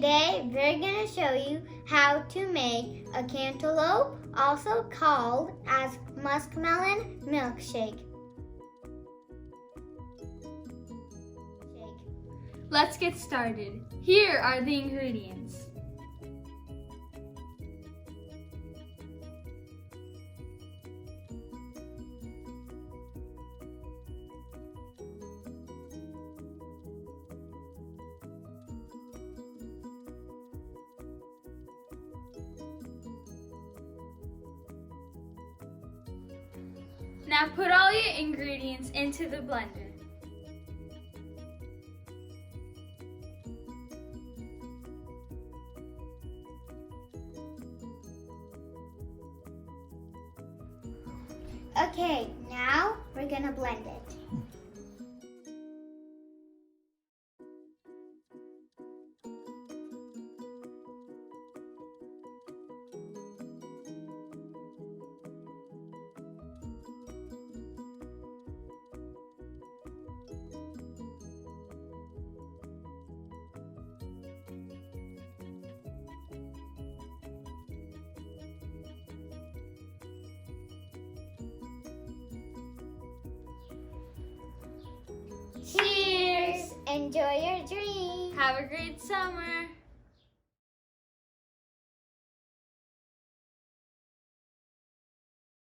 Today we're going to show you how to make a cantaloupe, also called as Muskmelon Milkshake. Let's get started. Here are the ingredients. Now put all your ingredients into the blender. Okay, now we're going to blend it. Cheers! Enjoy your drink! Have a great summer!